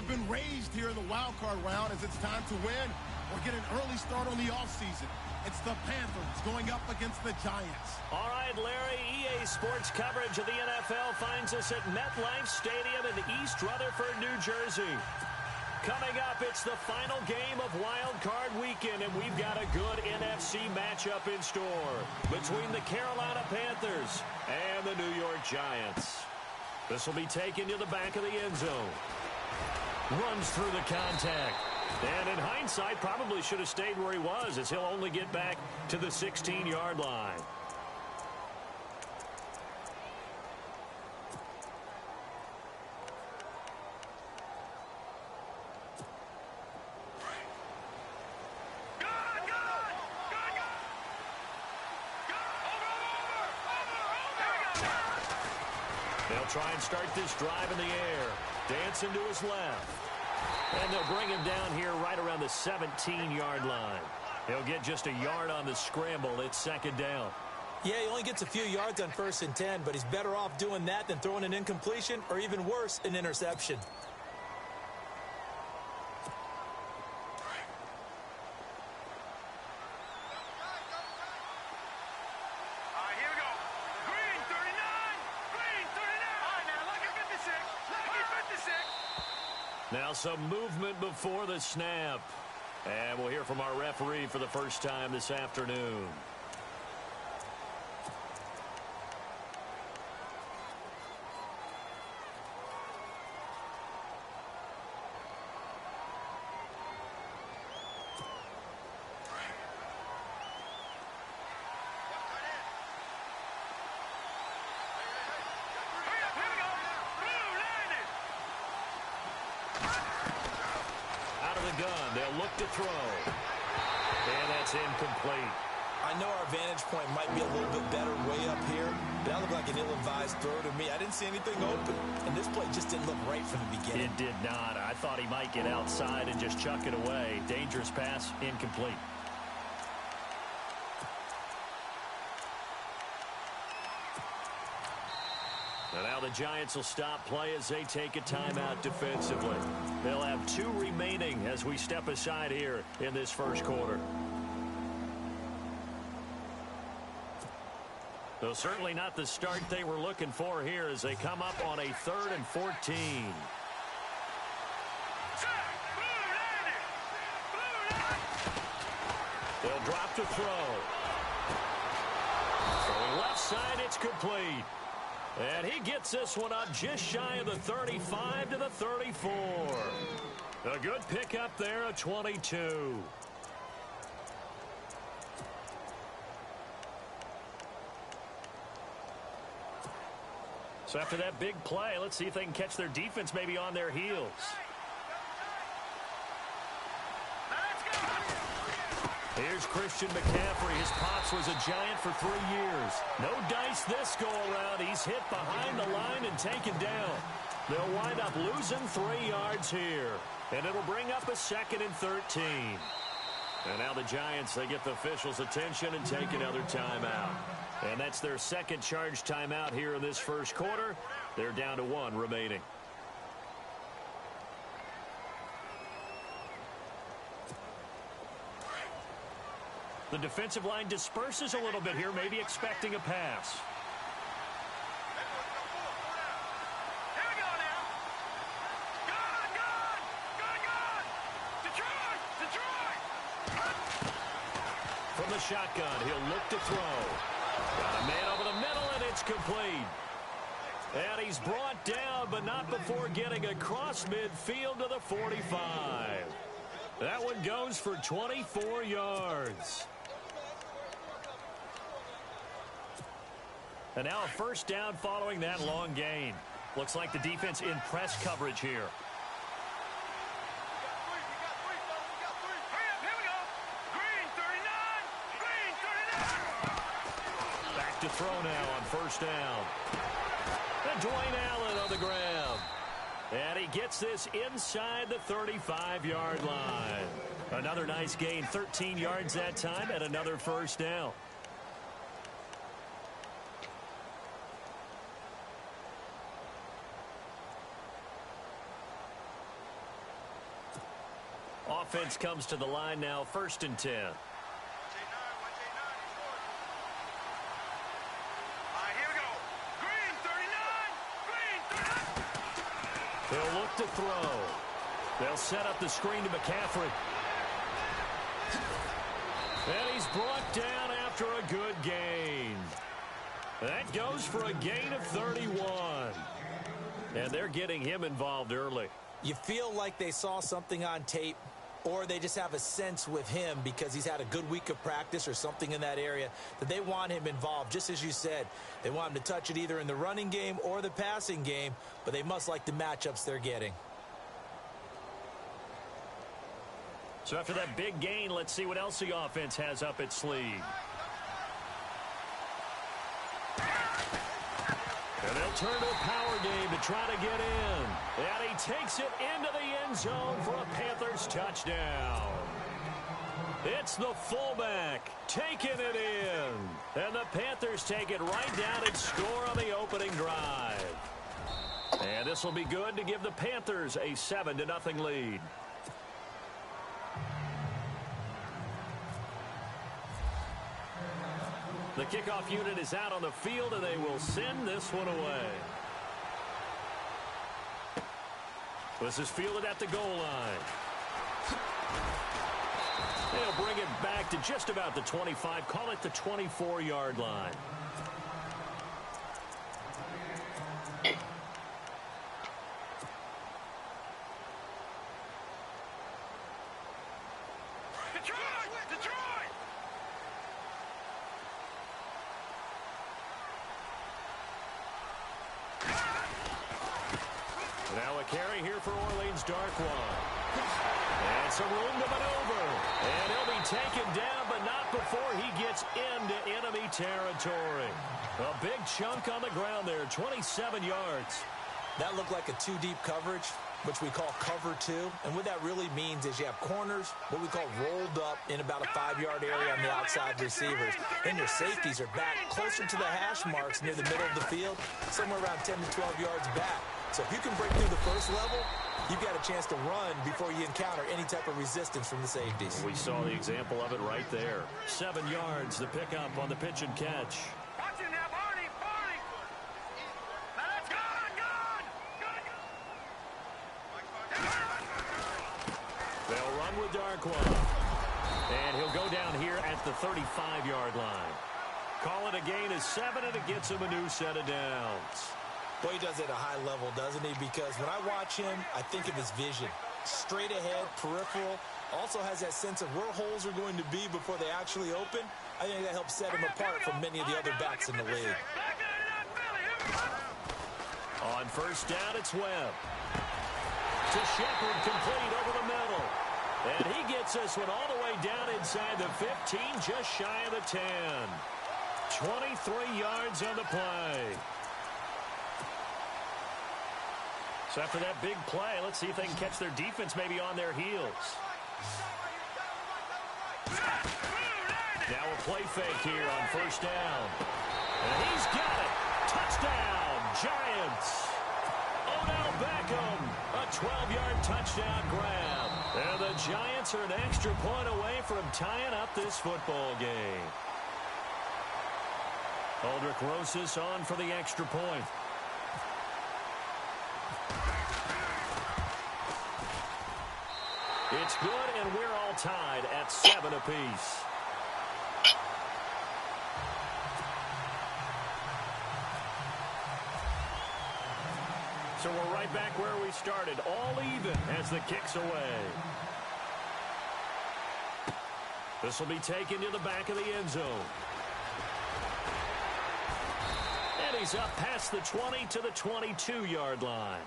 have been raised here in the wild card round as it's time to win or get an early start on the offseason. It's the Panthers going up against the Giants. All right, Larry, EA Sports coverage of the NFL finds us at MetLife Stadium in East Rutherford, New Jersey. Coming up, it's the final game of Wild Card Weekend, and we've got a good NFC matchup in store between the Carolina Panthers and the New York Giants. This will be taken to the back of the end zone. Runs through the contact. And in hindsight, probably should have stayed where he was, as he'll only get back to the 16-yard line. They'll try and start this drive in the air. Dancing to his left. And they'll bring him down here right around the 17-yard line. He'll get just a yard on the scramble. It's second down. Yeah, he only gets a few yards on 1st and 10, but he's better off doing that than throwing an incompletion or even worse, an interception. Now some movement before the snap. And we'll hear from our referee for the first time this afternoon. Gun. They'll look to throw. And that's incomplete. I know our vantage point might be a little bit better way up here, but that looked like an ill-advised throw to me. I didn't see anything open, and this play just didn't look right from the beginning. It did not. I thought he might get outside and just chuck it away. Dangerous pass, incomplete. And now the Giants will stop play as they take a timeout defensively. They'll have 2 remaining as we step aside here in this first quarter. Though certainly not the start they were looking for here as they come up on a 3rd and 14. They'll drop to throw. Throwing left side, it's complete. And he gets this one up just shy of the 35 to the 34. A good pickup there, a 22. So after that big play, let's see if they can catch their defense maybe on their heels. Here's Christian McCaffrey. His pops was a Giant for 3 years. No dice this go-around. He's hit behind the line and taken down. They'll wind up losing 3 yards here. And it'll bring up a 2nd and 13. And now the Giants, they get the officials' attention and take another timeout. And that's their 2nd charge timeout here in this first quarter. They're down to 1 remaining. The defensive line disperses a little bit here, maybe expecting a pass. From the shotgun, he'll look to throw. Got a man over the middle, and it's complete. And he's brought down, but not before getting across midfield to the 45. That one goes for 24 yards. And now a first down following that long gain. Looks like the defense in press coverage here. Back to throw now on first down. And Dwayne Allen on the ground. And he gets this inside the 35-yard line. Another nice gain, 13 yards that time, and another first down. Offense comes to the line now, 1st and 10. They'll look to throw. They'll set up the screen to McCaffrey. And he's brought down after a good gain. That goes for a gain of 31. And they're getting him involved early. You feel like they saw something on tape, or they just have a sense with him because he's had a good week of practice or something in that area that they want him involved. Just as you said, they want him to touch it either in the running game or the passing game, but they must like the matchups they're getting. So after that big gain, let's see what else the offense has up its sleeve. And they'll turn to a power game to try to get in. And he takes it into the end zone for a Panthers touchdown. It's the fullback taking it in. And the Panthers take it right down and score on the opening drive. And this will be good to give the Panthers a 7-0 lead. The kickoff unit is out on the field, and they will send this one away. This is fielded at the goal line. They'll bring it back to just about the 25, call it the 24-yard line. Now a carry here for Orleans Darkwan. And some room to maneuver. And he'll be taken down, but not before he gets into enemy territory. A big chunk on the ground there, 27 yards. That looked like a two-deep coverage, which we call cover two. And what that really means is you have corners, what we call rolled up in about a 5-yard area on the outside receivers. Then your safeties are back closer to the hash marks near the middle of the field, somewhere around 10 to 12 yards back. So if you can break through the first level, you've got a chance to run before you encounter any type of resistance from the safeties. We saw the example of it right there. 7 yards, the pickup on the pitch and catch. They'll run with Darkwan. And he'll go down here at the 35-yard line. Call it a gain of 7, and it gets him a new set of downs. Boy, he does it at a high level, doesn't he? Because when I watch him, I think of his vision. Straight ahead, peripheral. Also has that sense of where holes are going to be before they actually open. I think that helps set him apart from many of the other backs in the league. On first down, it's Webb. To Shepard, complete over the middle. And he gets this one all the way down inside the 15, just shy of the 10. 23 yards on the play. So after that big play, let's see if they can catch their defense maybe on their heels. Now a play fake here on first down. And he's got it. Touchdown, Giants. Odell Beckham, a 12-yard touchdown grab. And the Giants are an extra point away from tying up this football game. Aldrich Rosas on for the extra point. It's good, and we're all tied at 7 apiece. So we're right back where we started, all even as the kick's away. This will be taken to the back of the end zone. And he's up past the 20 to the 22-yard line.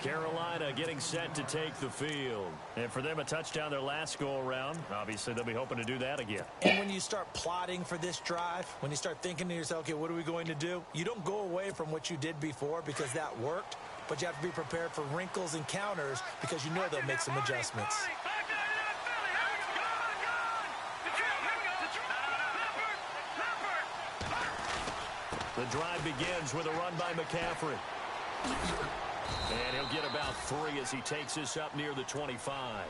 Carolina getting set to take the field. And for them, a touchdown their last go-around. Obviously, they'll be hoping to do that again. And when you start plotting for this drive, when you start thinking to yourself, okay, what are we going to do? You don't go away from what you did before because that worked, but you have to be prepared for wrinkles and counters because you know they'll make some adjustments. The drive begins with a run by McCaffrey. And he'll get about 3 as he takes this up near the 25.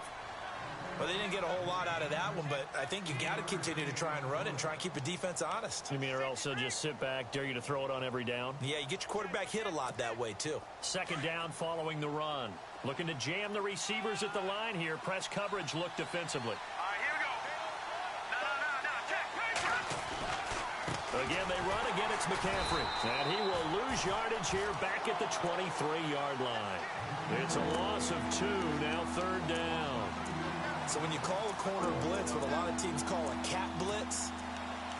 Well, they didn't get a whole lot out of that one, but I think you got to continue to try and run it and try and keep the defense honest. You mean or else they'll just sit back, dare you to throw it on every down? Yeah, you get your quarterback hit a lot that way, too. Second down following the run. Looking to jam the receivers at the line here. Press coverage look defensively. All right, here we go. No, check. Again, they run. Again, it's McCaffrey. And he will lose yardage here back at the 23-yard line. It's a loss of 2, now third down. So when you call a corner blitz, what a lot of teams call a cat blitz,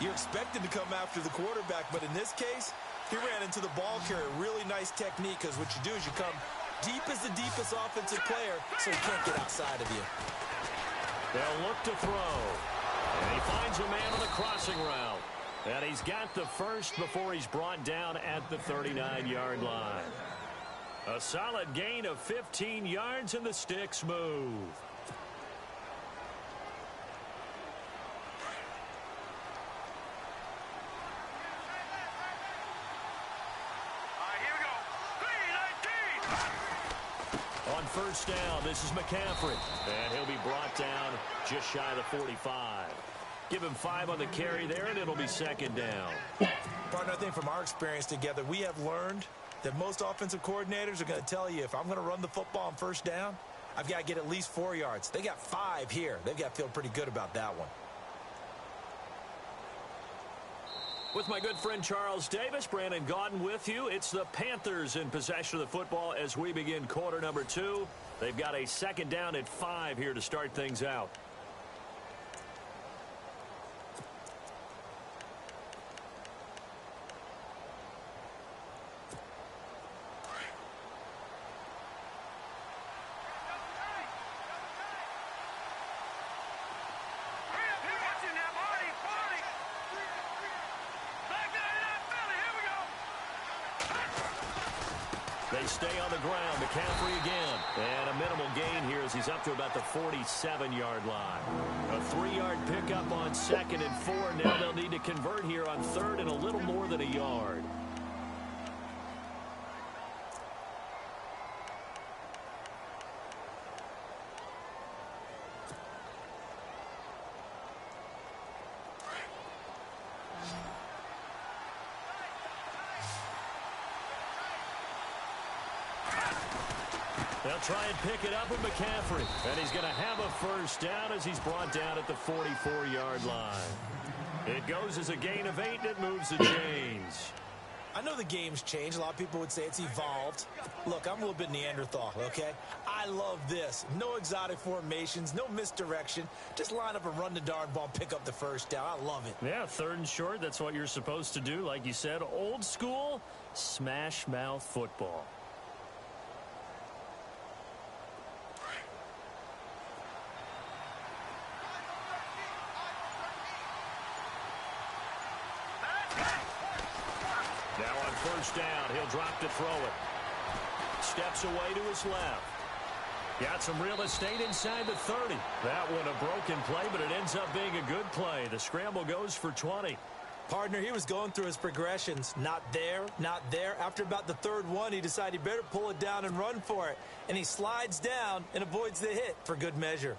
you're expected to come after the quarterback. But in this case, he ran into the ball carrier. Really nice technique, because what you do is you come deep as the deepest offensive player so he can't get outside of you. They'll look to throw. And he finds a man on the crossing route. And he's got the first before he's brought down at the 39-yard line. A solid gain of 15 yards, and the sticks move. On first down, this is McCaffrey. And he'll be brought down just shy of the 45. Give him 5 on the carry there, and it'll be second down. Partner, I think from our experience together, we have learned that most offensive coordinators are going to tell you, if I'm going to run the football on first down, I've got to get at least 4 yards. They got 5 here. They've got to feel pretty good about that one. With my good friend Charles Davis, Brandon Gaudin with you. It's the Panthers in possession of the football as we begin quarter number 2. They've got a second down at 5 here to start things out. They stay on the ground. McCaffrey again. And a minimal gain here as he's up to about the 47-yard line. A 3-yard pickup on second and 4. Now they'll need to convert here on third and a little more than a yard. They'll try and pick it up with McCaffrey. And he's going to have a first down as he's brought down at the 44-yard line. It goes as a gain of 8, and it moves the chains. I know the game's changed. A lot of people would say it's evolved. Look, I'm a little bit Neanderthal, okay? I love this. No exotic formations, no misdirection. Just line up and run the darn ball and pick up the first down. I love it. Yeah, third and short, that's what you're supposed to do. Like you said, old school, smash mouth football. First down, he'll drop to throw it. Steps away to his left. Got some real estate inside the 30. That one a broken play, but it ends up being a good play. The scramble goes for 20. Partner, he was going through his progressions. Not there, not there. After about the third one, he decided he better pull it down and run for it. And he slides down and avoids the hit for good measure.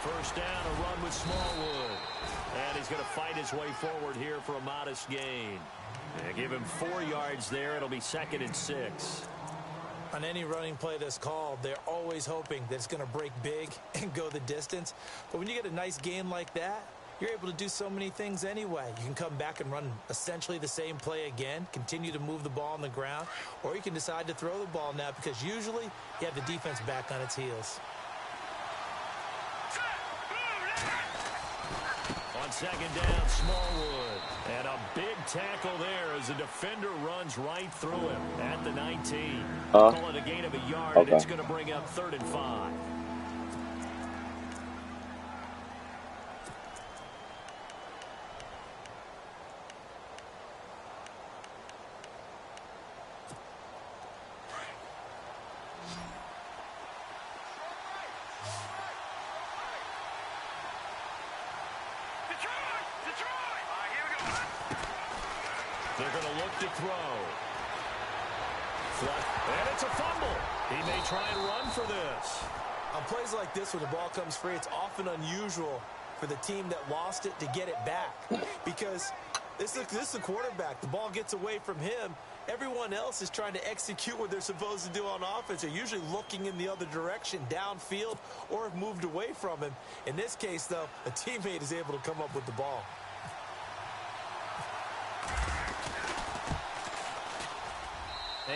First down, a run with Smallwood. And he's going to fight his way forward here for a modest gain. And give him 4 yards there. It'll be second and 6. On any running play that's called, they're always hoping that it's going to break big and go the distance. But when you get a nice game like that, you're able to do so many things anyway. You can come back and run essentially the same play again, continue to move the ball on the ground, or you can decide to throw the ball now because usually you have the defense back on its heels. On second down, Smallwood. And a big tackle there as the defender runs right through him at the 19. Call it a gain of a yard, and it's going to bring up 3rd and 5. Here we go. They're going to look to throw. And it's a fumble. He may try and run for this. On plays like this where the ball comes free, it's often unusual for the team that lost it to get it back. Because this is a quarterback. The ball gets away from him. Everyone else is trying to execute what they're supposed to do on offense. They're usually looking in the other direction, downfield, or have moved away from him. In this case, though, a teammate is able to come up with the ball.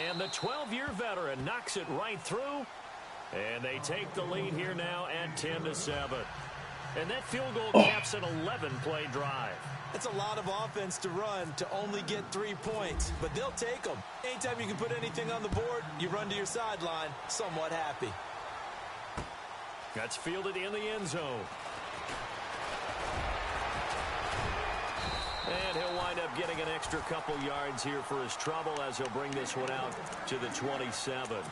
And the 12-year veteran knocks it right through. And they take the lead here now at 10-7. And that field goal caps an 11-play drive. It's a lot of offense to run to only get 3 points, but they'll take them. Anytime you can put anything on the board, you run to your sideline somewhat happy. That's fielded in the end zone. And he'll wind up getting an extra couple yards here for his trouble as he'll bring this one out to the 27.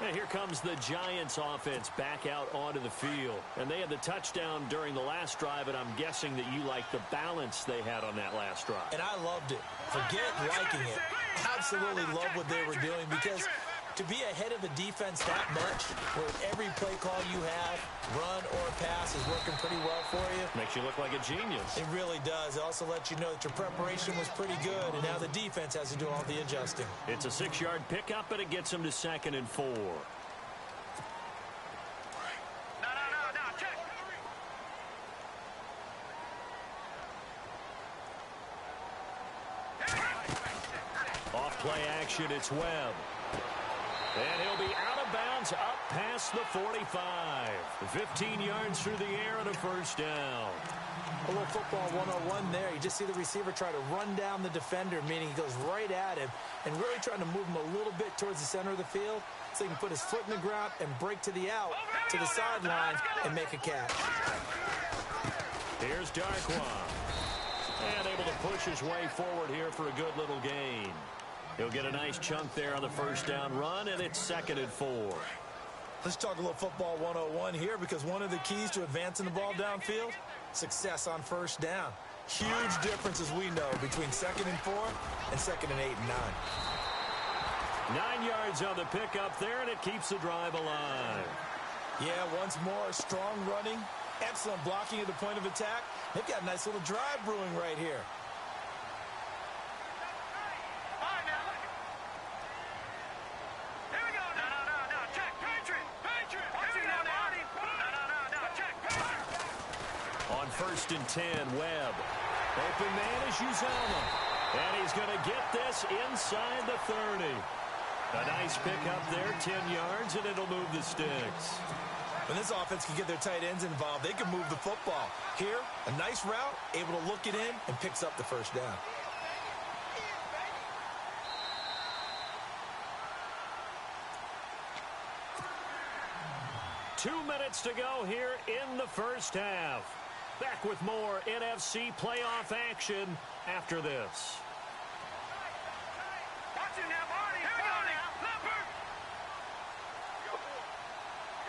And here comes the Giants offense back out onto the field. And they had the touchdown during the last drive, and I'm guessing that you like the balance they had on that last drive. And I loved it. Forget liking it. Absolutely love what they were doing, because to be ahead of a defense that much, where every play call you have, run or pass, is working pretty well for you. Makes you look like a genius. It really does. It also lets you know that your preparation was pretty good, and now the defense has to do all the adjusting. It's a 6-yard pickup, and it gets them to 2nd and 4. No, check. Off play action, it's Webb. And he'll be out of bounds up past the 45. 15 yards through the air and a first down. A little football 101 there. You just see the receiver try to run down the defender, meaning he goes right at him and really trying to move him a little bit towards the center of the field so he can put his foot in the ground and break to the out, to the sideline, and make a catch. Here's Darkwa. And able to push his way forward here for a good little gain. He'll get a nice chunk there on the first down run, and it's 2nd and 4. Let's talk a little football 101 here, because one of the keys to advancing the ball downfield, success on first down. Huge difference, as we know, between 2nd and 4 and 2nd and 8 and 9. 9 yards on the pickup there, and it keeps the drive alive. Yeah, once more, strong running, excellent blocking at the point of attack. They've got a nice little drive brewing right here. On 1st and 10, Webb. Open man is Uzama. And he's going to get this inside the 30. A nice pickup there, 10 yards, and it'll move the sticks. When this offense can get their tight ends involved, they can move the football. Here, a nice route, able to look it in, and picks up the first down. Two minutes to go here in the first half. Back with more NFC playoff action after this. Watch it now, Barney. Here we go now. Leopard.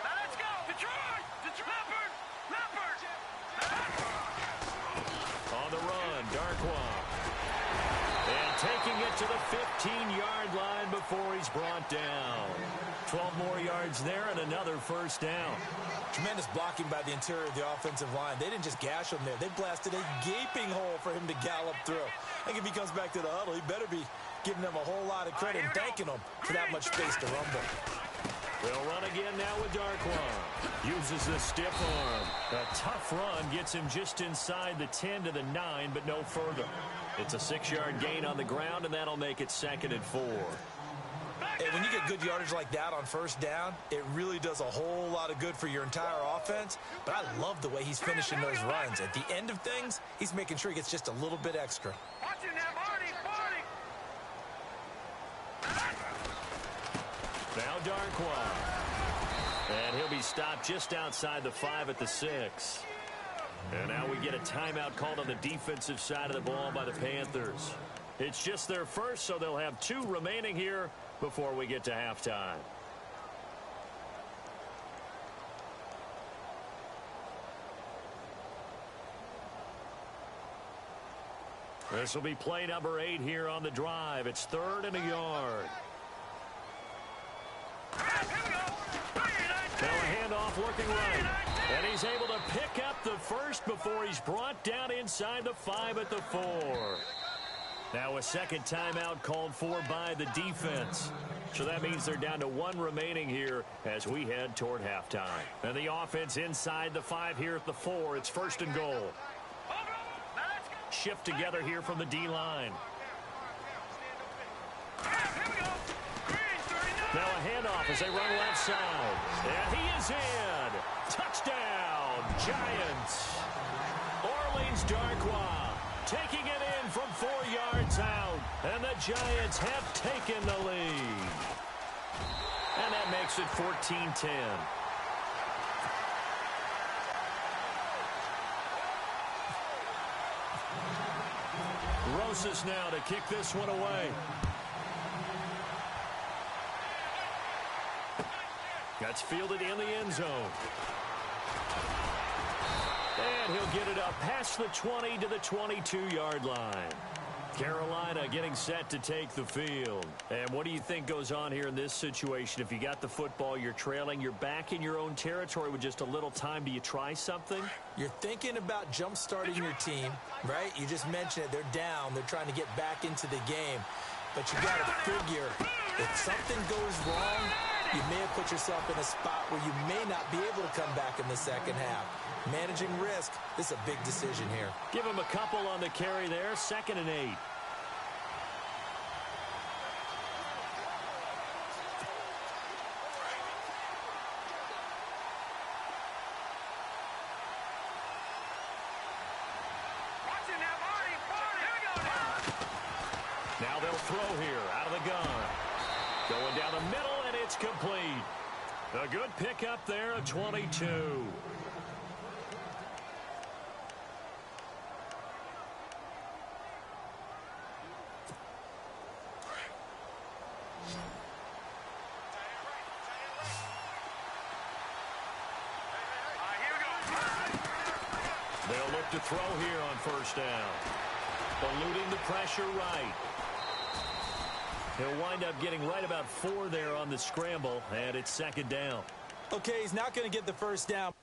Now let's go. Detroit. Leopard. On the run, Darkwa. And taking it to the 15-yard line before he's brought down. 12 more yards there and another first down. Tremendous blocking by the interior of the offensive line. They didn't just gash him there. They blasted a gaping hole for him to gallop through. I think if he comes back to the huddle, he better be giving them a whole lot of credit and thanking them for that much space to rumble. They'll run again now with Darkwa. Uses the stiff arm. A tough run gets him just inside the 10 to the 9, but no further. It's a 6-yard gain on the ground, and that'll make it 2nd and 4. Hey, when you get good yardage like that on first down, it really does a whole lot of good for your entire offense. But I love the way he's finishing those runs. At the end of things, he's making sure he gets just a little bit extra. Watch it now, Barney. Now Darkwa. And he'll be stopped just outside the 5 at the 6. And now we get a timeout called on the defensive side of the ball by the Panthers. It's just their first, so they'll have 2 remaining here before we get to halftime. This will be play number 8 here on the drive. It's 3rd and a yard. Now a handoff looking right. And he's able to pick up the first before he's brought down inside the 5 at the 4. Now a second timeout called for by the defense. So that means they're down to 1 remaining here as we head toward halftime. And the offense inside the 5 here at the 4. It's 1st and goal. Shift together here from the D-line. Now a handoff as they run left side. And he is in. Touchdown, Giants. Orleans Darkwa taking it in from 4 yards out. And the Giants have taken the lead. And that makes it 14-10. Rosas now to kick this one away. That's fielded in the end zone. And he'll get it up past the 20 to the 22-yard line. Carolina getting set to take the field. And what do you think goes on here in this situation? If you got the football, you're trailing, you're back in your own territory with just a little time. Do you try something? You're thinking about jump-starting your team, right? You just mentioned it. They're down. They're trying to get back into the game. But you got to figure, if something goes wrong, you may have put yourself in a spot where you may not be able to come back in the second half. Managing risk, this is a big decision here. Give him a couple on the carry there, 2nd and 8. Now they'll throw here out of the gun. Going down the middle, and it's complete. A good pickup there, a 22. They'll look to throw here on 1st down. Eluding the pressure right. He'll wind up getting right about 4 there on the scramble, and it's 2nd down. Okay, he's not going to get the 1st down.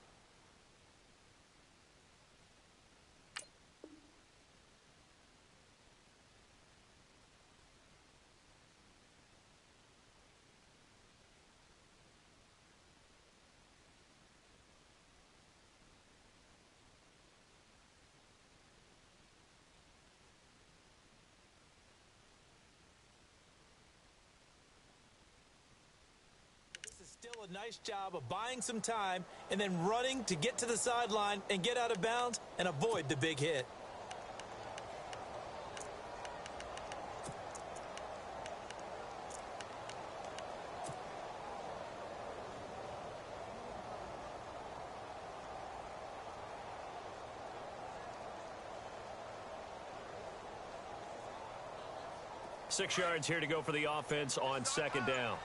Still a nice job of buying some time and then running to get to the sideline and get out of bounds and avoid the big hit. Six yards here to go for the offense on 2nd down.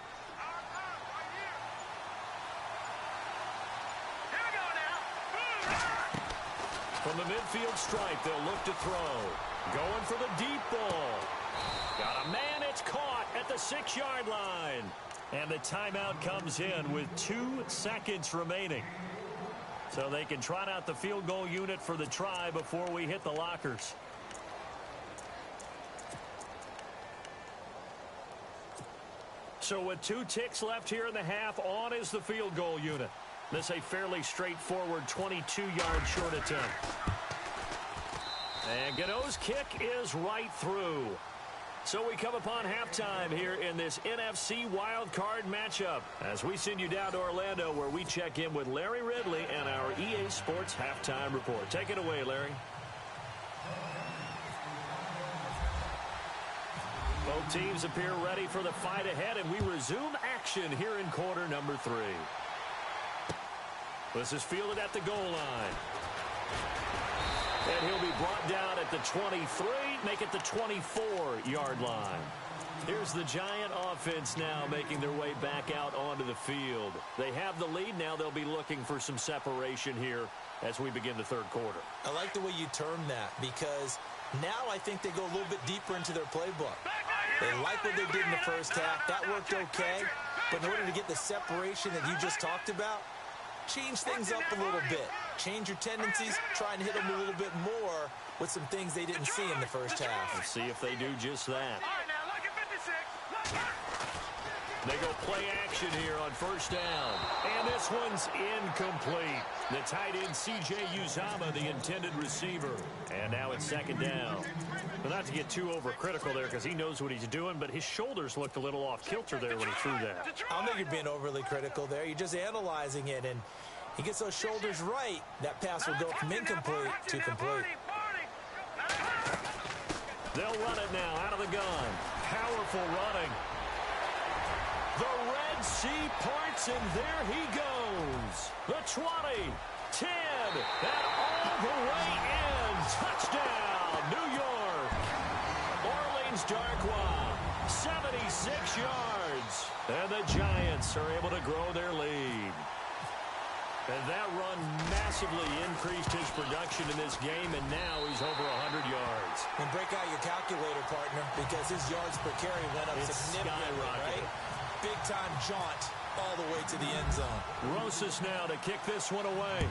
From the midfield stripe, they'll look to throw. Going for the deep ball. Got a man, it's caught at the 6-yard line. And the timeout comes in with 2 seconds remaining. So they can trot out the field goal unit for the try before we hit the lockers. So with 2 ticks left here in the half, on is the field goal unit. This a fairly straightforward 22-yard short attempt. And Gano's kick is right through. So we come upon halftime here in this NFC wildcard matchup as we send you down to Orlando where we check in with Larry Ridley and our EA Sports Halftime Report. Take it away, Larry. Both teams appear ready for the fight ahead, and we resume action here in quarter number 3. This is fielded at the goal line. And he'll be brought down at the 23, make it the 24-yard line. Here's the Giant offense now making their way back out onto the field. They have the lead. Now they'll be looking for some separation here as we begin the third quarter. I like the way you term that because Now I think they go a little bit deeper into their playbook. They like what they did in the first half. That worked okay. But in order to get the separation that you just talked about, change things up a little bit. Change your tendencies. Try and hit them a little bit more with some things they didn't see in the first half. We'll see if they do just that. All right, now, look at 56. They go play action here on first down. And this one's incomplete. The tight end, C.J. Uzama, the intended receiver. And now it's second down. But not to get too overcritical there because he knows what he's doing, but his shoulders looked a little off kilter there when he threw that. I don't think you're being overly critical there. You're just analyzing it, and he gets those shoulders right. That pass will go from incomplete to complete. They'll run it now out of the gun. Powerful running. The Red Sea parts, and there he goes. The 20, 10, and all the way in. Touchdown, New York. Orleans Darkwa, 76 yards. And the Giants are able to grow their lead. And that run massively increased his production in this game, and now he's over 100 yards. And break out your calculator, partner, because his yards per carry went up significantly, right? Big-time jaunt all the way to the end zone. Rosas now to kick this one away.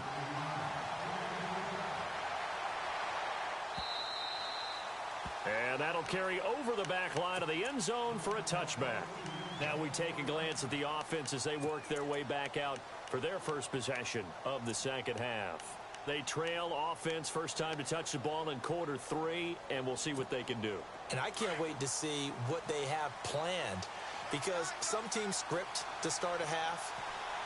And that'll carry over the back line of the end zone for a touchback. Now we take a glance at the offense as they work their way back out for their first possession of the second half. They trail offense, first time to touch the ball in quarter 3, and we'll see what they can do. And I can't wait to see what they have planned, because some teams script to start a half.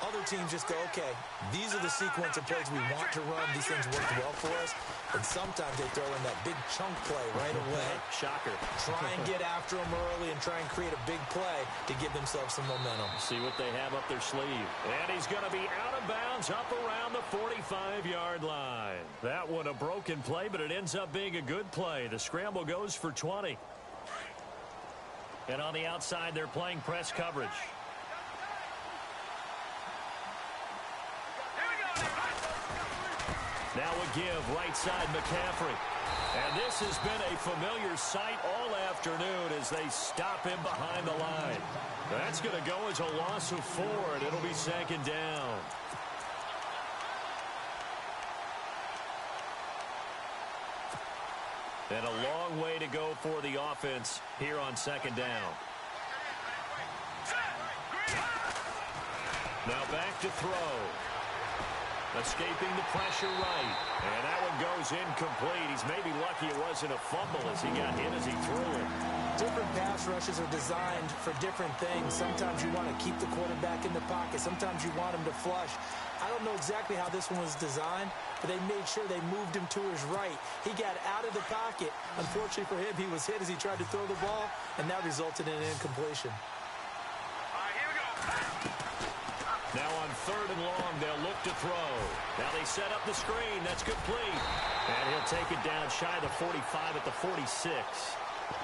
Other teams just go, okay, these are the sequence of plays we want to run. These things work well for us. And sometimes they throw in that big chunk play right away. Shocker. Try and get after them early and try and create a big play to give themselves some momentum. See what they have up their sleeve. And he's going to be out of bounds up around the 45-yard line. That one a broken play, but it ends up being a good play. The scramble goes for 20. And on the outside, they're playing press coverage. Now a give, right side McCaffrey. And this has been a familiar sight all afternoon as they stop him behind the line. That's going to go as a loss of 4, and it'll be second down. And a long way to go for the offense here on second down. Now back to throw. Escaping the pressure right. And that one goes incomplete. He's maybe lucky it wasn't a fumble as he got hit as he threw it. Different pass rushes are designed for different things. Sometimes you want to keep the quarterback in the pocket. Sometimes you want him to flush. I don't know exactly how this one was designed, but they made sure they moved him to his right. He got out of the pocket. Unfortunately for him, he was hit as he tried to throw the ball, and that resulted in an incompletion. Now on third and long, they'll look to throw. Now they set up the screen. That's complete. And he'll take it down shy of the 45 at the 46.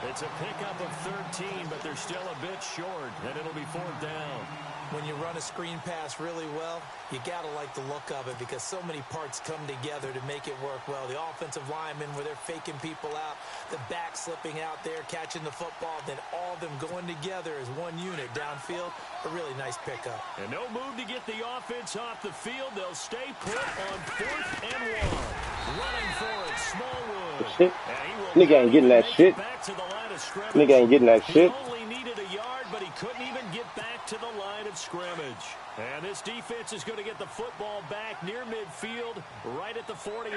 It's a pickup of 13, but they're still a bit short, and it'll be fourth down. When you run a screen pass really well, you got to like the look of it because so many parts come together to make it work well. The offensive linemen where they're faking people out, the back slipping out there, catching the football, then all of them going together as one unit downfield. A really nice pickup. And no move to get the offense off the field. They'll stay put on 4th and 1. Running for it, Smallwood. Nigga ain't getting that shit. Nigga ain't getting that shit. He only needed a yard, but he couldn't even get back to the line of scrimmage. And this defense is going to get the football back near midfield, right at the 48.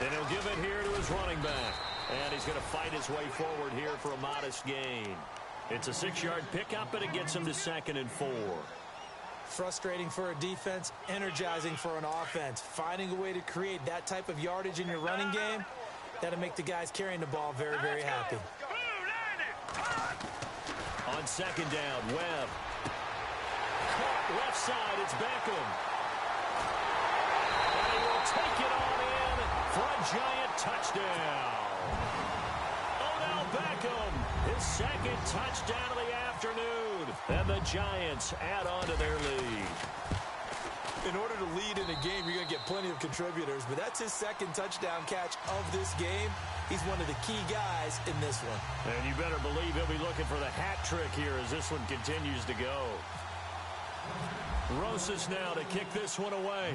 And he'll give it here to his running back. And he's going to fight his way forward here for a modest gain. It's a 6-yard pickup, and it gets him to 2nd and 4. Frustrating for a defense, energizing for an offense. Finding a way to create that type of yardage in your running game, that'll make the guys carrying the ball very, very happy. On second down, Webb. Caught left side, it's Beckham. And he will take it on in for a giant touchdown. Odell Beckham, his 2nd touchdown of the afternoon. And the Giants add on to their lead. In order to lead in a game, you're going to get plenty of contributors, but that's his second touchdown catch of this game. He's one of the key guys in this one. And you better believe he'll be looking for the hat trick here as this one continues to go. Rosas now to kick this one away.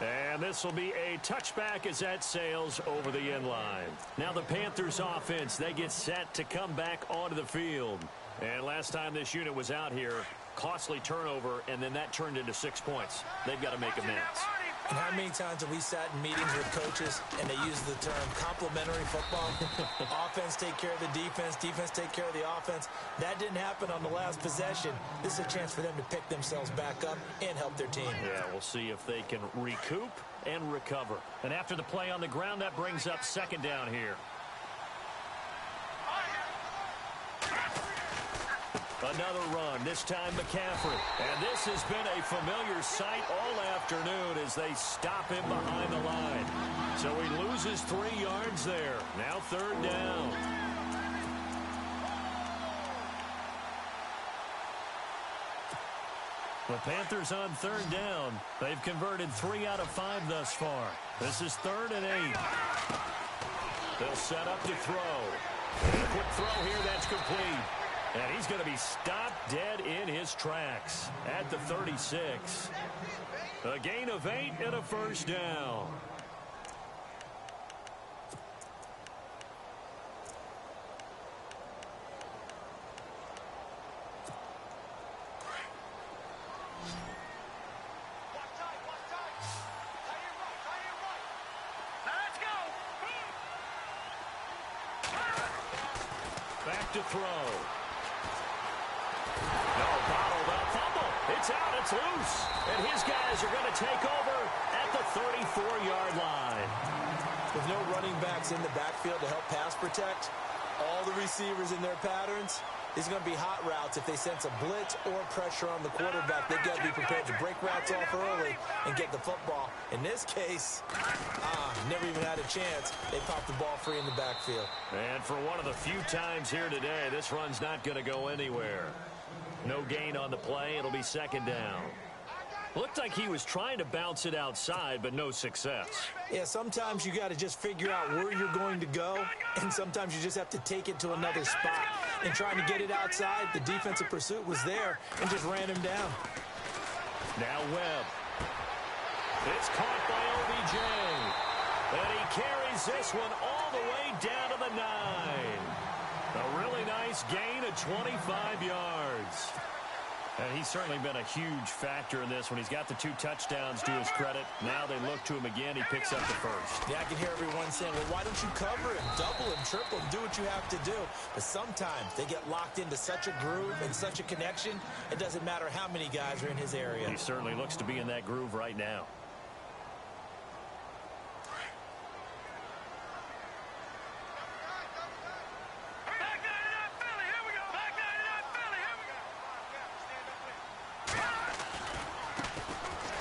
And this will be a touchback as that sails over the end line. Now the Panthers offense, they get set to come back onto the field. And last time this unit was out here, costly turnover, and then that turned into 6 points. They've got to make amends. And how many times have we sat in meetings with coaches and they use the term complementary football? Offense take care of the defense, defense take care of the offense. That didn't happen on the last possession. This is a chance for them to pick themselves back up and help their team. Yeah, we'll see if they can recoup and recover. And after the play on the ground, that brings up second down here. Another run, this time McCaffrey. And this has been a familiar sight all afternoon as they stop him behind the line. So he loses 3 yards there. Now third down. The Panthers on third down. They've converted 3 out of 5 thus far. This is 3rd and 8. They'll set up to throw. And a quick throw here, that's complete. And he's going to be stopped dead in his tracks at the 36. A gain of 8 and a first down. Back to throw. It's out, it's loose. And his guys are going to take over at the 34-yard line. With no running backs in the backfield to help pass protect, all the receivers in their patterns, these are going to be hot routes. If they sense a blitz or pressure on the quarterback, they've got to be prepared to break routes off early and get the football. In this case, never even had a chance. They popped the ball free in the backfield. And for one of the few times here today, this run's not going to go anywhere. No gain on the play. It'll be second down. Looked like he was trying to bounce it outside, but no success. Yeah, sometimes you got to just figure out where you're going to go, and sometimes you just have to take it to another spot. And trying to get it outside, the defensive pursuit was there and just ran him down. Now Webb. It's caught by OBJ. And he carries this one all the way down to the 9. A really nice gain of 25 yards. And he's certainly been a huge factor in this when he's got the 2 touchdowns to his credit. Now they look to him again. He picks up the first. Yeah, I can hear everyone saying, well, why don't you cover him, double him, triple him, do what you have to do. But sometimes they get locked into such a groove and such a connection, it doesn't matter how many guys are in his area. He certainly looks to be in that groove right now.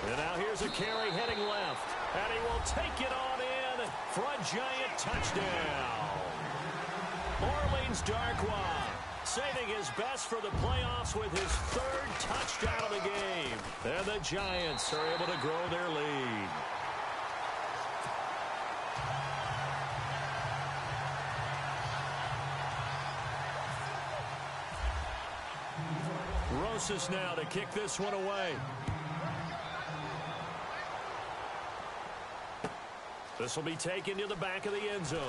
And now here's a carry heading left. And he will take it on in for a giant touchdown. Orleans Darkwa saving his best for the playoffs with his 3rd touchdown of the game. And the Giants are able to grow their lead. Rosas now to kick this one away. This will be taken to the back of the end zone.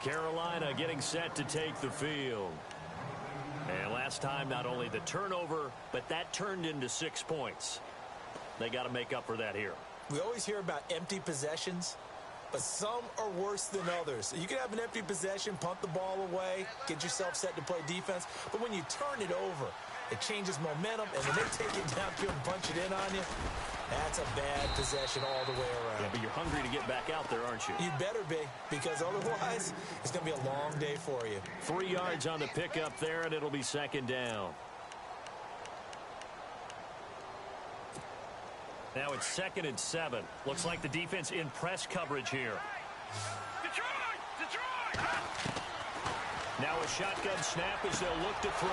Carolina getting set to take the field. And last time, not only the turnover, but that turned into 6 points. They got to make up for that here. We always hear about empty possessions, but some are worse than others. You can have an empty possession, punt the ball away, get yourself set to play defense, but when you turn it over, it changes momentum, and when they take it downfield and punch it in on you, that's a bad possession all the way around. Yeah, but you're hungry to get back out there, aren't you? You better be, because otherwise, it's going to be a long day for you. 3 yards on the pickup there, and it'll be second down. Now it's 2nd and 7. Looks like the defense in press coverage here. Now a shotgun snap as they'll look to throw.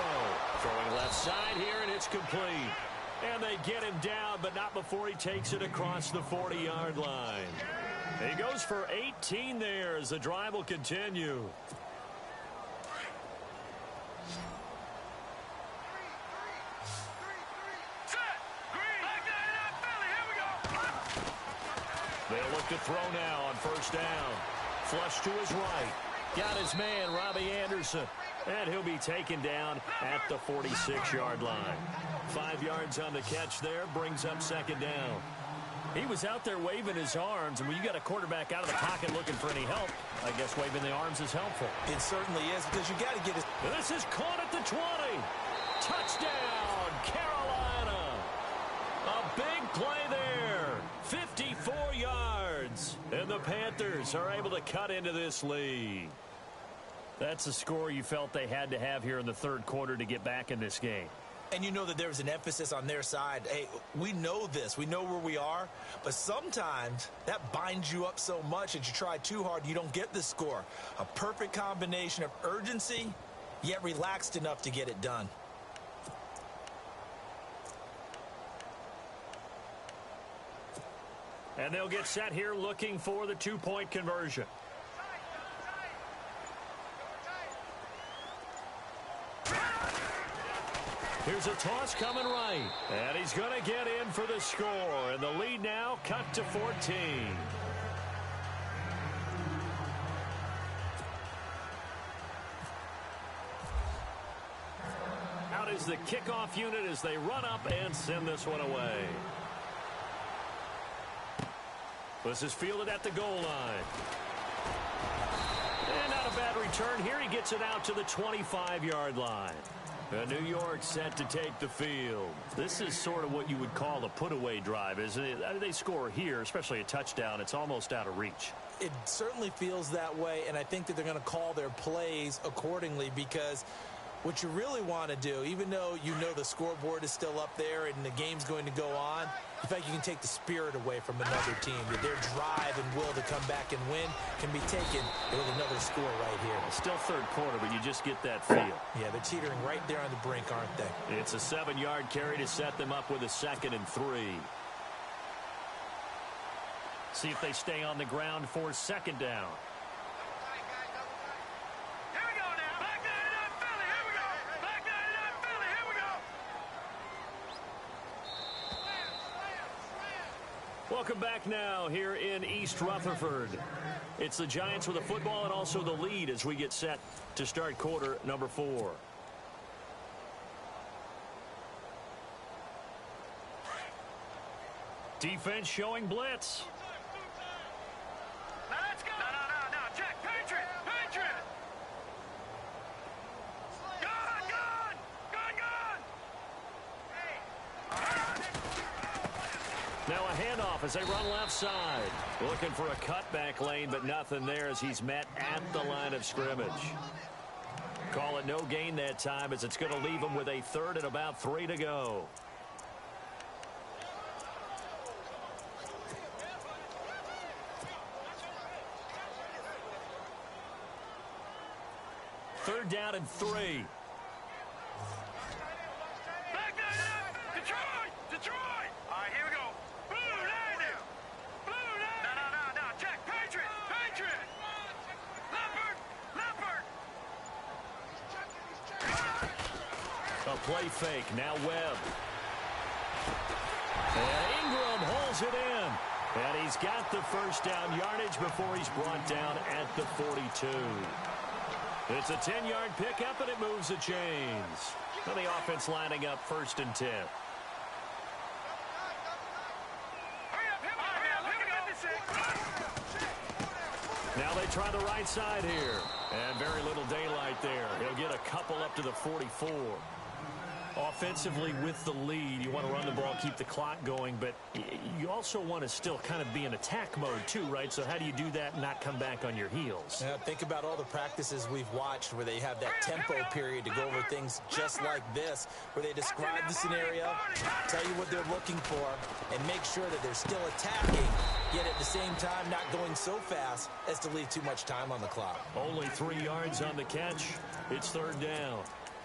Throwing left side here, and it's complete. And they get him down, but not before he takes it across the 40-yard line. He goes for 18 there as the drive will continue. They'll look to throw now on first down. Flush to his right. Got his man, Robbie Anderson. And he'll be taken down at the 46-yard line. 5 yards on the catch there, brings up second down. He was out there waving his arms, and when you got a quarterback out of the pocket looking for any help, I guess waving the arms is helpful. It certainly is, because you got to get his... This is caught at the 20. Touchdown, Carolina. A big play there. 54 yards. And the Panthers are able to cut into this lead. That's a score you felt they had to have here in the third quarter to get back in this game. And you know that there's an emphasis on their side. Hey, we know this. We know where we are. But sometimes that binds you up so much that you try too hard, you don't get the score. A perfect combination of urgency, yet relaxed enough to get it done. And they'll get set here looking for the two-point conversion. Here's a toss coming right. And he's going to get in for the score. And the lead now cut to 14. Out is the kickoff unit as they run up and send this one away. This is fielded at the goal line. And not a bad return here. He gets it out to the 25-yard line. New York set to take the field. This is sort of what you would call a put-away drive, isn't it? I mean, they score here, especially a touchdown. It's almost out of reach. It certainly feels that way, and I think that they're going to call their plays accordingly, because what you really want to do, even though you know the scoreboard is still up there and the game's going to go on, in fact, you can take the spirit away from another team. That their drive and will to come back and win can be taken with another score right here. Still third quarter, but you just get that feel. Yeah, they're teetering right there on the brink, aren't they? It's a 7-yard carry to set them up with a 2nd and 3. See if they stay on the ground for second down. Welcome back now here in East Rutherford. It's the Giants with the football and also the lead as we get set to start quarter number 4. Defense showing blitz. Now let's go. No. Check. Patriot. Now a handoff as they run left side. Looking for a cutback lane, but nothing there as he's met at the line of scrimmage. Call it no gain that time as it's going to leave him with a 3rd and about 3 to go. Third down and 3. Back that up. Detroit. All right, here we go. Blue line now. No. Check. Patriot. Leopard. A play fake. Now Webb. And Ingram holds it in. And he's got the first down yardage before he's brought down at the 42. It's a 10-yard pickup, and it moves the chains. And the offense lining up 1st and 10. Now they try the right side here. And very little daylight there. He'll get a couple up to the 44. Offensively with the lead, you want to run the ball, keep the clock going, but you also want to still kind of be in attack mode too, right? So how do you do that and not come back on your heels? Yeah, think about all the practices we've watched where they have that tempo period to go over things just like this, where they describe the scenario, tell you what they're looking for, and make sure that they're still attacking, yet at the same time not going so fast as to leave too much time on the clock. Only 3 yards on the catch. It's 3rd down.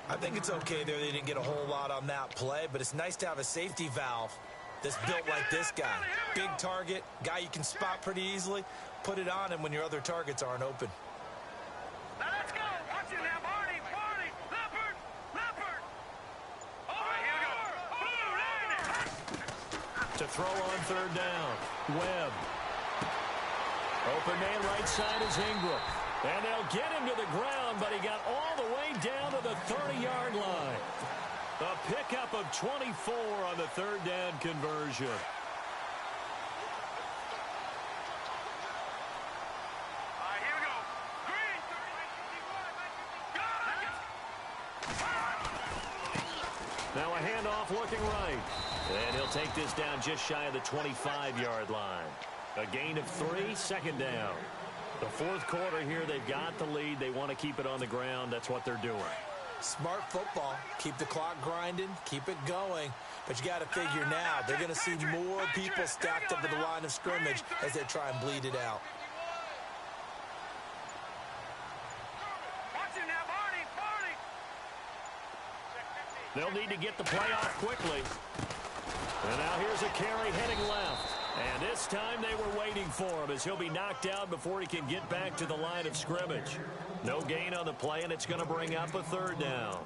I think it's okay there. They didn't get a whole lot on that play, but it's nice to have a safety valve that's built like this guy. Big target, guy you can spot pretty easily. Put it on him when your other targets aren't open. Now let's go. Watch it now, Barney. Leopard. All right, here we go. To throw on 3rd down. Webb. Open man right side is Ingram. And they'll get him to the ground, but he got all the way down to the 30-yard line. A pickup of 24 on the 3rd down conversion. All right, here we go. Green. Now a handoff looking right. And he'll take this down just shy of the 25-yard line. A gain of 3, 2nd down. The 4th quarter here, they've got the lead. They want to keep it on the ground. That's what they're doing. Smart football. Keep the clock grinding. Keep it going. But you got to figure now, they're going to see more people stacked up at the line of scrimmage as they try and bleed it out. Watch it now, Barney. They'll need to get the play off quickly. And now here's a carry heading left. And this time they were waiting for him as he'll be knocked out before he can get back to the line of scrimmage. No gain on the play, and it's going to bring up a 3rd down.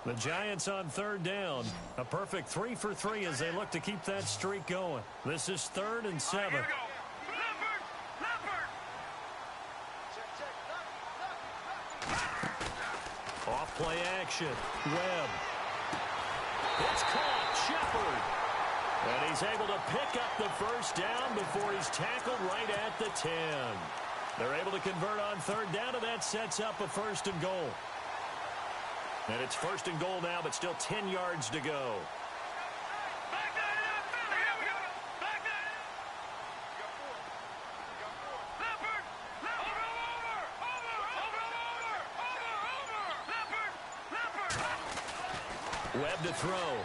The Giants on 3rd down. A perfect 3 for 3 as they look to keep that streak going. This is 3rd and 7. Here we go. Leopard. Off play action. Webb. It's caught. Shepard. And he's able to pick up the 1st down before he's tackled right at the 10. They're able to convert on 3rd down, and that sets up a 1st and goal. And it's 1st and goal now, but still 10 yards to go. Back that up, Philly. Here we go. Back that up. Leopard. Over. Leopard. Webb to throw.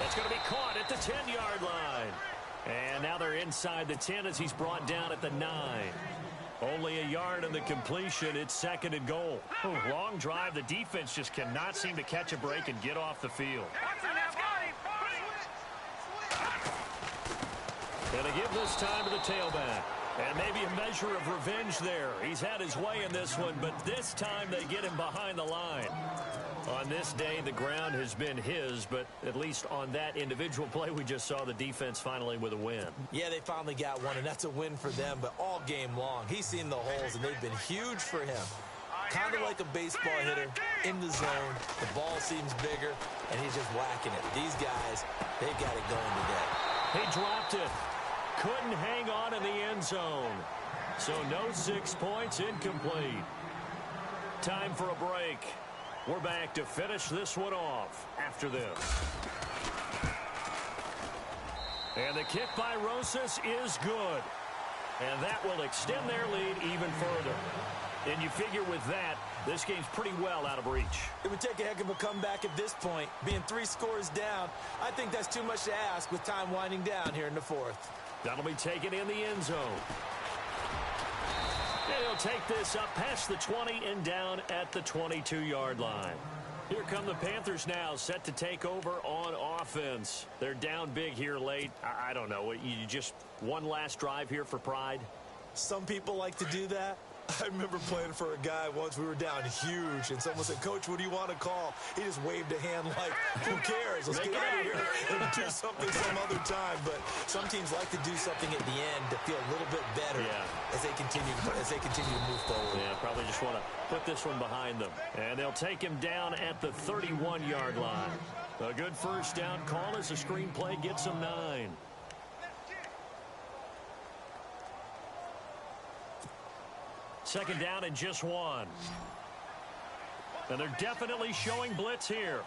That's going to be caught at the 10-yard line. And now they're inside the 10 as he's brought down at the 9. Only a yard on the completion. It's 2nd and goal. Long drive. The defense just cannot seem to catch a break and get off the field. And they give this time to the tailback. And maybe a measure of revenge there. He's had his way in this one, but this time they get him behind the line. On this day, the ground has been his, but at least on that individual play, we just saw the defense finally with a win. Yeah, they finally got one, and that's a win for them, but all game long, he's seen the holes, and they've been huge for him. Kind of like a baseball hitter, in the zone, the ball seems bigger, and he's just whacking it. These guys, they got it going today. He dropped it. Couldn't hang on in the end zone. So no 6 points, incomplete. Time for a break. We're back to finish this one off after this. And the kick by Rosas is good. And that will extend their lead even further. And you figure with that, this game's pretty well out of reach. It would take a heck of a comeback at this point. Being 3 scores down, I think that's too much to ask with time winding down here in the 4th. That'll be taken in the end zone. And he'll take this up past the 20 and down at the 22-yard line. Here come the Panthers now, set to take over on offense. They're down big here late. I don't know. You just one last drive here for pride? Some people like to do that. I remember playing for a guy once. We were down huge, and someone said, "Coach, what do you want to call?" He just waved a hand like, "Who cares? Let's get out of here and do something some other time." But some teams like to do something at the end to feel a little bit better as they continue to move forward. Yeah, probably just want to put this one behind them. And they'll take him down at the 31-yard line. A good first down call as the screenplay gets him 9. Second down and just 1. And they're definitely showing blitz here.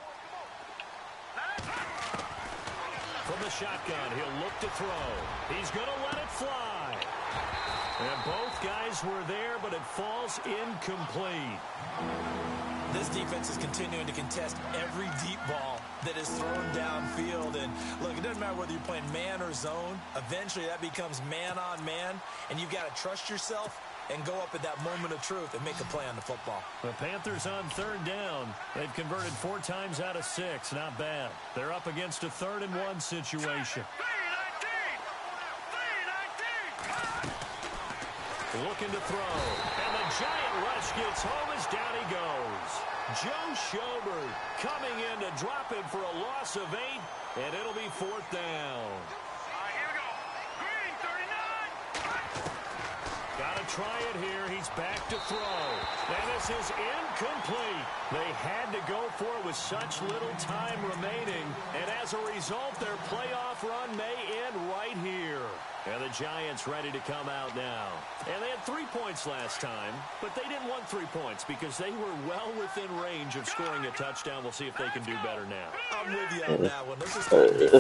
From the shotgun, he'll look to throw. He's going to let it fly. And both guys were there, but it falls incomplete. This defense is continuing to contest every deep ball that is thrown downfield. And, look, it doesn't matter whether you're playing man or zone. Eventually, that becomes man-on-man, and you've got to trust yourself and go up at that moment of truth and make a play on the football. The Panthers on third down. They've converted 4 times out of 6. Not bad. They're up against a 3rd-and-1 situation. Looking to throw. And the giant rush gets home as down he goes. Joe Schobert coming in to drop him for a loss of 8, and it'll be 4th down. Here we go. Green, 39. Got to try it here. He's back to throw. And this is incomplete. They had to go for it with such little time remaining. And as a result, their playoff run may end right here. And the Giants ready to come out now. And they had 3 points last time, but they didn't want 3 points because they were well within range of scoring a touchdown. We'll see if they can do better now. I'm with you on that one. This is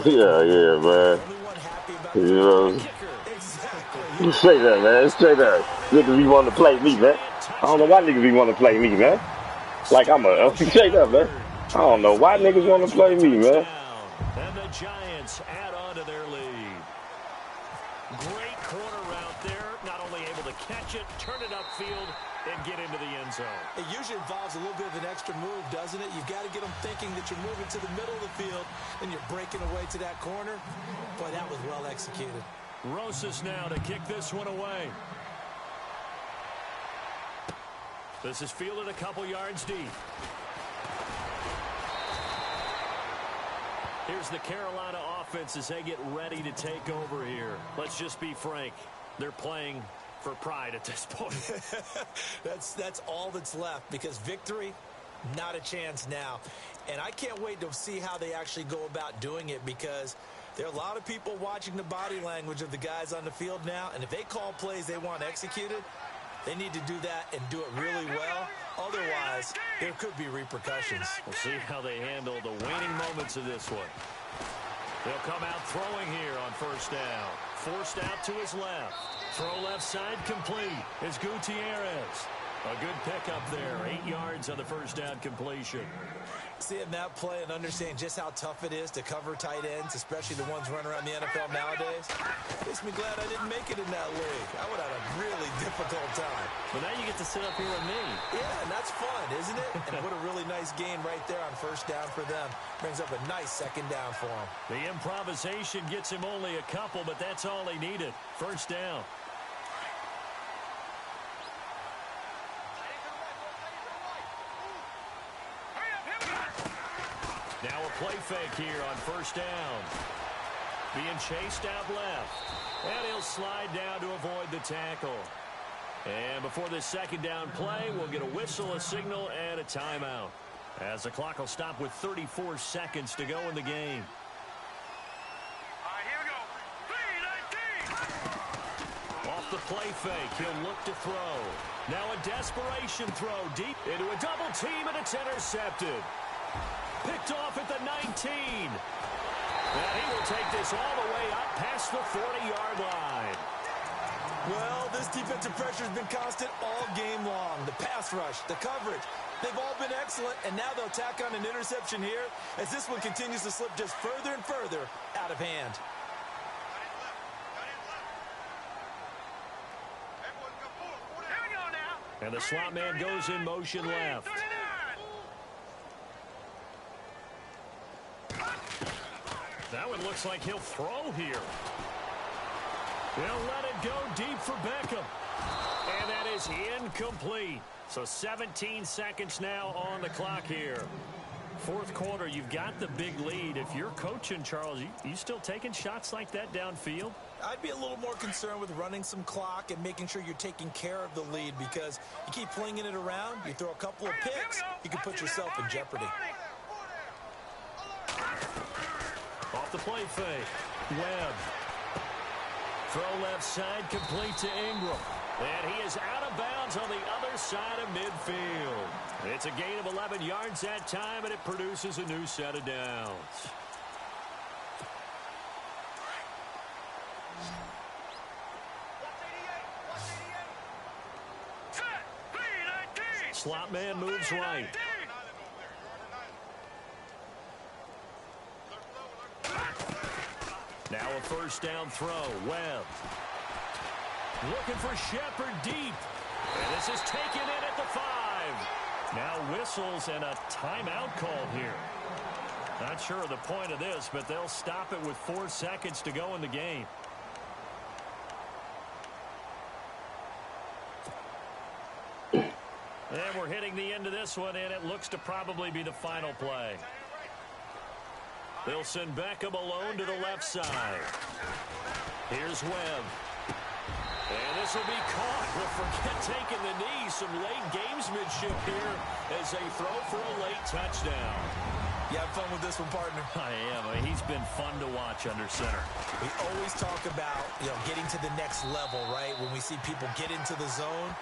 yeah, man. Everyone happy about You know, exactly. straight up, man. Straight up. Niggas be wanting to play me, man. I don't know why niggas be wanting to play me, man. Like I'm straight up, man. I don't know why niggas want to play me, man. And the Giants add on to their lead. Great corner route there. Not only able to catch it, turn it upfield, and get into the end zone. It usually involves a little bit of an extra move, doesn't it? You've got to get them thinking that you're moving to the middle of the field and you're breaking away to that corner. Boy, that was well executed. Rosas now to kick this one away. This is fielded a couple yards deep. Here's the Carolina offense as they get ready to take over here. Let's just be frank. They're playing for pride at this point. That's all that's left because victory, not a chance now. And I can't wait to see how they actually go about doing it because there are a lot of people watching the body language of the guys on the field now. And if they call plays they want executed, they need to do that and do it really well. Otherwise, there could be repercussions. We'll see how they handle the waning moments of this one. They'll come out throwing here on 1st down. Forced out to his left. Throw left side complete. It's Gutierrez. A good pickup there. 8 yards on the 1st down completion. Seeing that play and understanding just how tough it is to cover tight ends, especially the ones running around the NFL nowadays, makes me glad I didn't make it in that league. I would have had a really difficult time. But now you get to sit up here with me. Yeah, and that's fun, isn't it? And what a really nice gain right there on 1st down for them. Brings up a nice 2nd down for them. The improvisation gets him only a couple, but that's all he needed. 1st down. Now a play fake here on 1st down. Being chased out left. And he'll slide down to avoid the tackle. And before this 2nd down play, we'll get a whistle, a signal, and a timeout. As the clock will stop with 34 seconds to go in the game. Here we go. 3-19. Off the play fake, he'll look to throw. Now a desperation throw deep into a double team, and it's intercepted. Picked off at the 19. And he will take this all the way up past the 40-yard line. Well, this defensive pressure has been constant all game long. The pass rush, the coverage, they've all been excellent, and now they'll tack on an interception here as this one continues to slip just further and further out of hand. Here we go now. And the slot man goes in motion left. That one looks like he'll throw here. They'll let it go deep for Beckham. And that is incomplete. So 17 seconds now on the clock here. 4th quarter, you've got the big lead. If you're coaching, Charles, you still taking shots like that downfield? I'd be a little more concerned with running some clock and making sure you're taking care of the lead because you keep flinging it around, you throw a couple of picks, you can put yourself in jeopardy. Off the play fake. Webb. Throw left side complete to Ingram. And he is out of of bounds on the other side of midfield. It's a gain of 11 yards that time, and it produces a new set of downs. Slot man moves right. Now a first down throw. Webb. Looking for Shepard deep. And this is taken in at the 5. Now whistles and a timeout called here. Not sure of the point of this, but they'll stop it with 4 seconds to go in the game. And we're hitting the end of this one, and it looks to probably be the final play. They'll send Beckham alone to the left side. Here's Webb. And this will be caught. But forget taking the knee. Some late gamesmanship here as they throw for a late touchdown. You have fun with this one, partner? I am. He's been fun to watch under center. We always talk about, getting to the next level, right? When we see people get into the zone.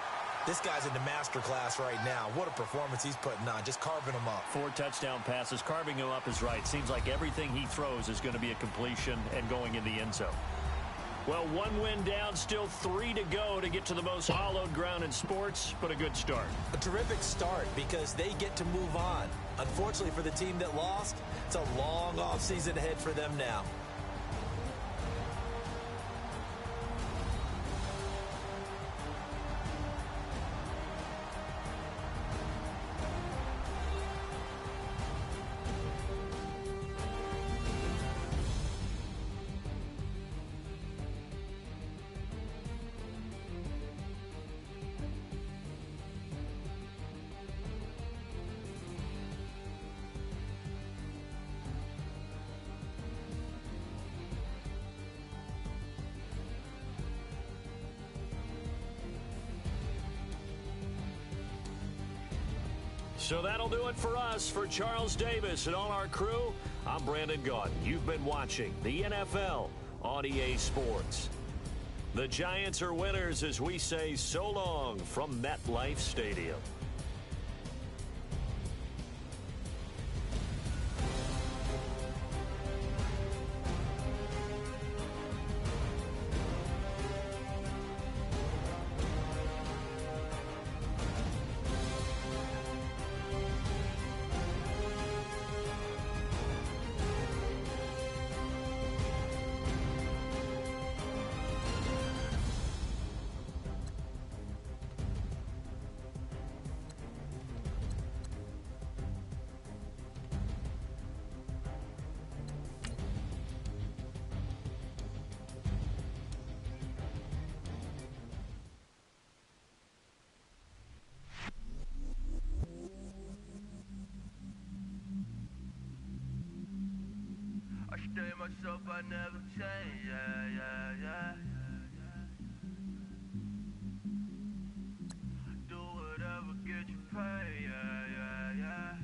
This guy's in the master class right now. What a performance he's putting on, just carving them up. 4 touchdown passes. Carving him up is right. Seems like everything he throws is going to be a completion and going in the end zone. Well, 1 win down, still 3 to go to get to the most hallowed ground in sports, but a good start. A terrific start because they get to move on. Unfortunately for the team that lost, it's a long offseason ahead for them now. So that'll do it for us. For Charles Davis and all our crew, I'm Brandon Gaudin. You've been watching the NFL on EA Sports. The Giants are winners as we say so long from MetLife Stadium. Stay myself, I never change, yeah. Do whatever, get you paid, yeah.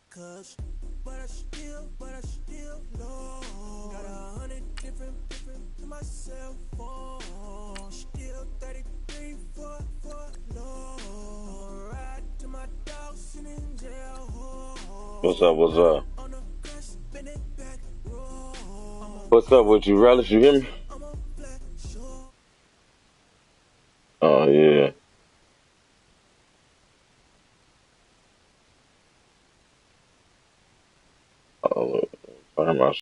Cause, but I still know. Got 100 different to my cell phone. Still 33 for low. Ride to my dog sitting in jail. What's up? What's up with you, Relish? You hear me? Oh, yeah. Oh, I'm